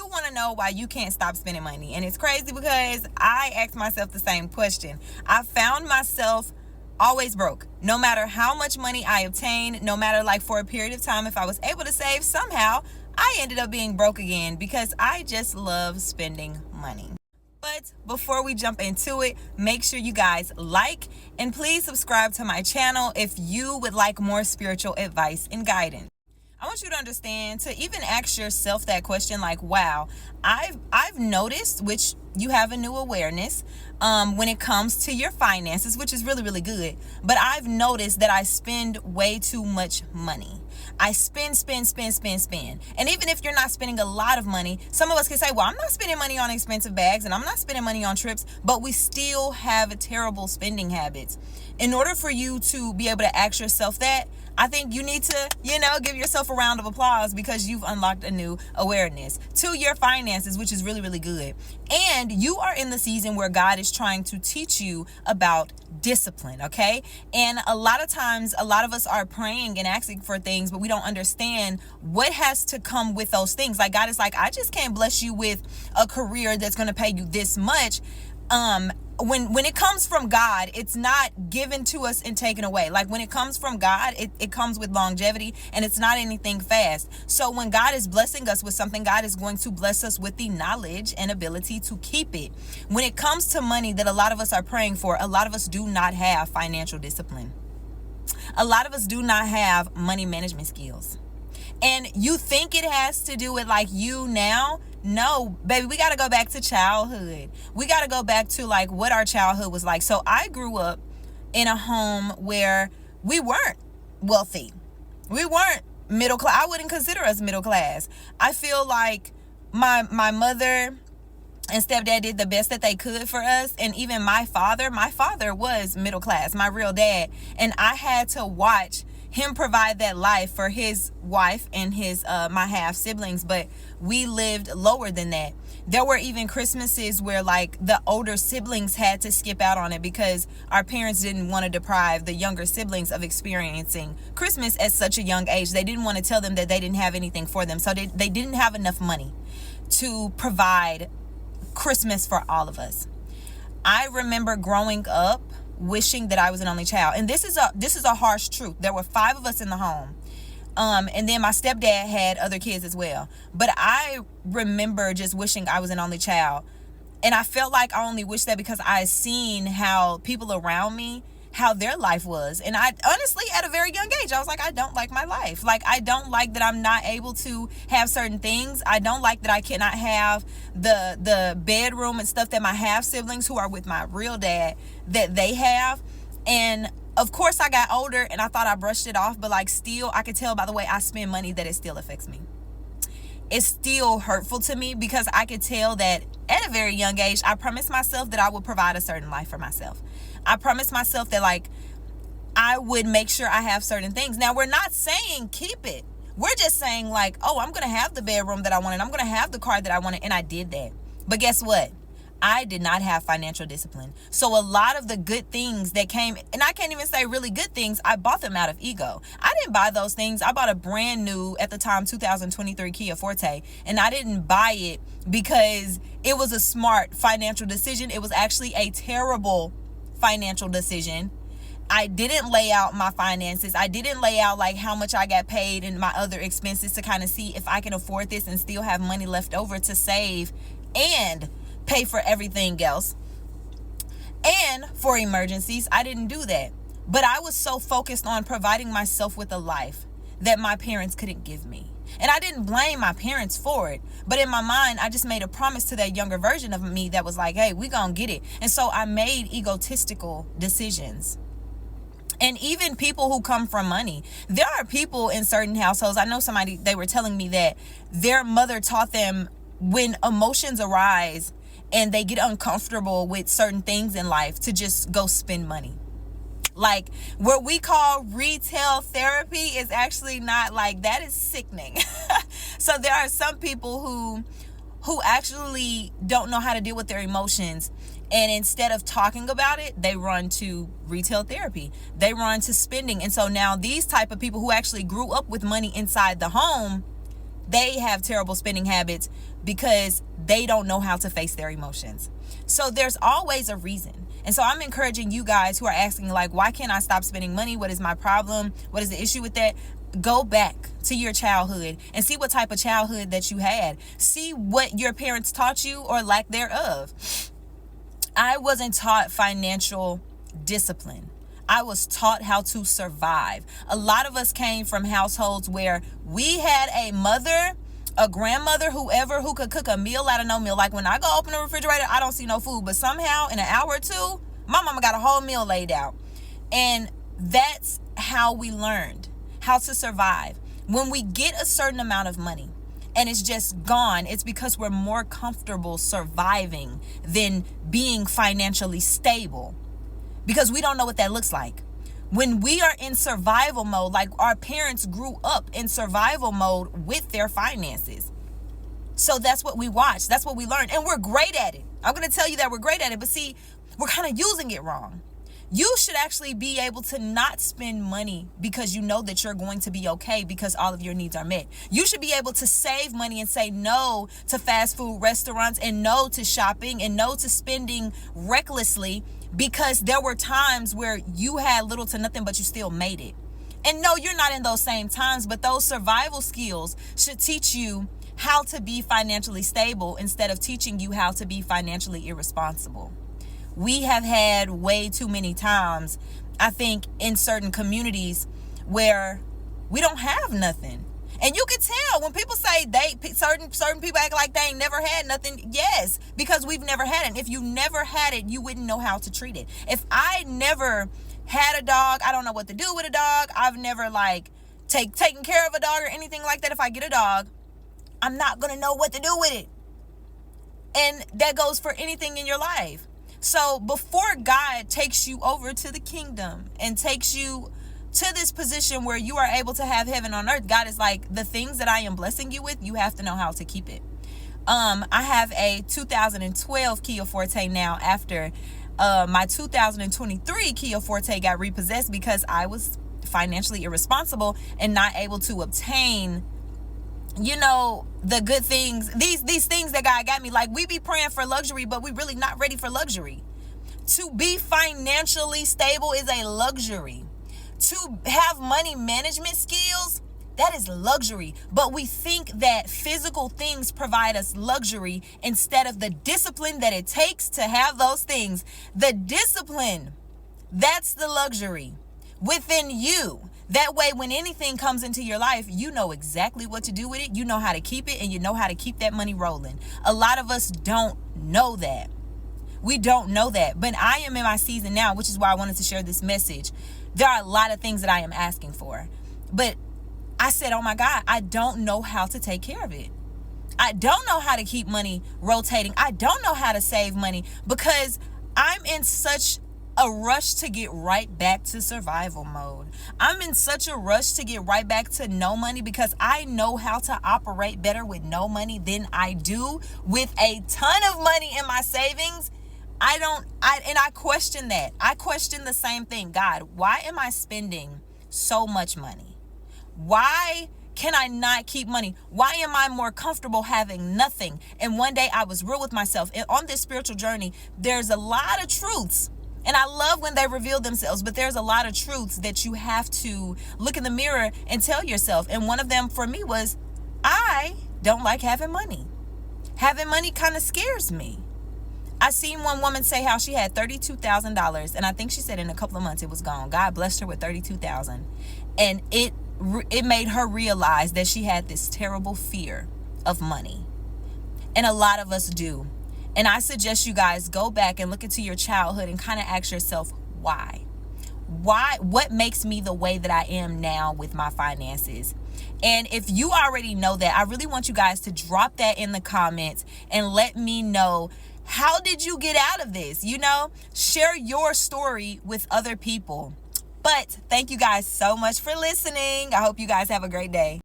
you want to know why you can't stop spending money. And it's crazy because I ask myself the same question. I found myself always broke. No matter how much money I obtained, no matter like for a period of time, if I was able to save, somehow I ended up being broke again because I just love spending money. But before we jump into it, make sure you guys like and please subscribe to my channel if you would like more spiritual advice and guidance. I want you to understand, to even ask yourself that question, like, wow, I've noticed, which you have a new awareness when it comes to your finances, which is really, really good. But I've noticed that I spend way too much money. I spend. And even if you're not spending a lot of money, some of us can say, well, I'm not spending money on expensive bags and I'm not spending money on trips, but we still have terrible spending habits. In order for you to be able to ask yourself that, I think you need to, give yourself a round of applause because you've unlocked a new awareness to your finances, which is really, really good. And you are in the season where God is trying to teach you about discipline, okay? And a lot of times, a lot of us are praying and asking for things, but we don't understand what has to come with those things. Like God is like, I just can't bless you with a career that's going to pay you this much. When it comes from God, it's not given to us and taken away. Like when it comes from God, it comes with longevity and it's not anything fast. So when God is blessing us with something, God is going to bless us with the knowledge and ability to keep it. When it comes to money that a lot of us are praying for, a lot of us do not have financial discipline. A lot of us do not have money management skills. And you think it has to do with like you now? No, baby, we got to go back to childhood. We got to go back to like what our childhood was like. So I grew up in a home where we weren't wealthy. We weren't middle class. I wouldn't consider us middle class. I feel like my mother and stepdad did the best that they could for us. And even my father was middle class, my real dad. And I had to watch him provide that life for his wife and his my half siblings, but we lived lower than that. There were even Christmases where like the older siblings had to skip out on it because our parents didn't want to deprive the younger siblings of experiencing Christmas at such a young age. They didn't want to tell them that they didn't have anything for them, so they didn't have enough money to provide Christmas for all of us. I remember growing up wishing that I was an only child. And this is a harsh truth. There were 5 of us in the home. And then my stepdad had other kids as well. But I remember just wishing I was an only child. And I felt like I only wished that because I seen how people around me, how their life was. And I honestly, at a very young age, I was like, I don't like my life. Like, I don't like that I'm not able to have certain things. I don't like that I cannot have the bedroom and stuff that my half siblings who are with my real dad, that they have. And of course I got older and I thought I brushed it off, but like still I could tell by the way I spend money that it still affects me. It's still hurtful to me because I could tell that at a very young age, I promised myself that I would provide a certain life for myself. I promised myself that like I would make sure I have certain things. Now, we're not saying keep it. We're just saying like, oh, I'm going to have the bedroom that I wanted. I'm going to have the car that I wanted. And I did that. But guess what? I did not have financial discipline. So a lot of the good things that came, and I can't even say really good things, I bought them out of ego. I didn't buy those things. I bought a brand new, at the time, 2023 Kia Forte. And I didn't buy it because it was a smart financial decision. It was actually a terrible financial decision. I didn't lay out my finances. I didn't lay out like how much I got paid and my other expenses to kind of see if I can afford this and still have money left over to save and pay for everything else. And for emergencies, I didn't do that. But I was so focused on providing myself with a life that my parents couldn't give me. And I didn't blame my parents for it. But in my mind, I just made a promise to that younger version of me that was like, hey, we gonna get it. And so I made egotistical decisions. And even people who come from money, there are people in certain households. I know somebody, they were telling me that their mother taught them when emotions arise and they get uncomfortable with certain things in life to just go spend money. Like what we call retail therapy is actually not like that. Is sickening. So there are some people who actually don't know how to deal with their emotions. And instead of talking about it, they run to retail therapy. They run to spending. And so now these type of people who actually grew up with money inside the home, they have terrible spending habits because they don't know how to face their emotions. So there's always a reason. And so I'm encouraging you guys who are asking, like, why can't I stop spending money? What is my problem? What is the issue with that? Go back to your childhood and see what type of childhood that you had. See what your parents taught you or lack thereof. I wasn't taught financial discipline. I was taught how to survive. A lot of us came from households where we had a mother, a grandmother, whoever, who could cook a meal out of no meal. Like when I go open the refrigerator, I don't see no food, but somehow in an hour or two, my mama got a whole meal laid out. And that's how we learned how to survive. When we get a certain amount of money and it's just gone, it's because we're more comfortable surviving than being financially stable, because we don't know what that looks like. When we are in survival mode, like our parents grew up in survival mode with their finances. So that's what we watch. That's what we learn. And we're great at it. I'm going to tell you that we're great at it. But see, we're kind of using it wrong. You should actually be able to not spend money because you know that you're going to be okay because all of your needs are met. You should be able to save money and say no to fast food restaurants and no to shopping and no to spending recklessly, because there were times where you had little to nothing, but you still made it. And no, you're not in those same times, but those survival skills should teach you how to be financially stable instead of teaching you how to be financially irresponsible. We have had way too many times, I think, in certain communities where we don't have nothing. And you can tell when people say certain people act like they ain't never had nothing. Yes, because we've never had it. If you never had it, you wouldn't know how to treat it. If I never had a dog, I don't know what to do with a dog. I've never taken care of a dog or anything like that. If I get a dog, I'm not going to know what to do with it. And that goes for anything in your life. So before God takes you over to the kingdom and takes you to this position where you are able to have heaven on earth, God is like, the things that I am blessing you with, you have to know how to keep it. I have a 2012 Kia Forte now after my 2023 Kia Forte got repossessed because I was financially irresponsible and not able to obtain, the good things, these things that God got me. Like, we be praying for luxury, but we really not ready for luxury. To be financially stable is a luxury. To have money management skills, that is luxury. But we think that physical things provide us luxury instead of the discipline that it takes to have those things. The discipline, that's the luxury within you. That way, when anything comes into your life, you know exactly what to do with it. You know how to keep it, and you know how to keep that money rolling. A lot of us don't know that. We don't know that. But I am in my season now, which is why I wanted to share this message. There are a lot of things that I am asking for. But I said, oh my God, I don't know how to take care of it. I don't know how to keep money rotating. I don't know how to save money because I'm in such a rush to get right back to survival mode. I'm in such a rush to get right back to no money because I know how to operate better with no money than I do with a ton of money in my savings. I question that. I question the same thing. God, why am I spending so much money? Why can I not keep money? Why am I more comfortable having nothing? And one day I was real with myself. And on this spiritual journey, there's a lot of truths. And I love when they reveal themselves, but there's a lot of truths that you have to look in the mirror and tell yourself. And one of them for me was, I don't like having money. Having money kind of scares me. I seen one woman say how she had $32,000, and I think she said in a couple of months it was gone. God blessed her with $32,000, and it made her realize that she had this terrible fear of money. And a lot of us do. And I suggest you guys go back and look into your childhood and kind of ask yourself, why? What makes me the way that I am now with my finances? And if you already know that, I really want you guys to drop that in the comments and let me know, how did you get out of this? Share your story with other people. But thank you guys so much for listening. I hope you guys have a great day.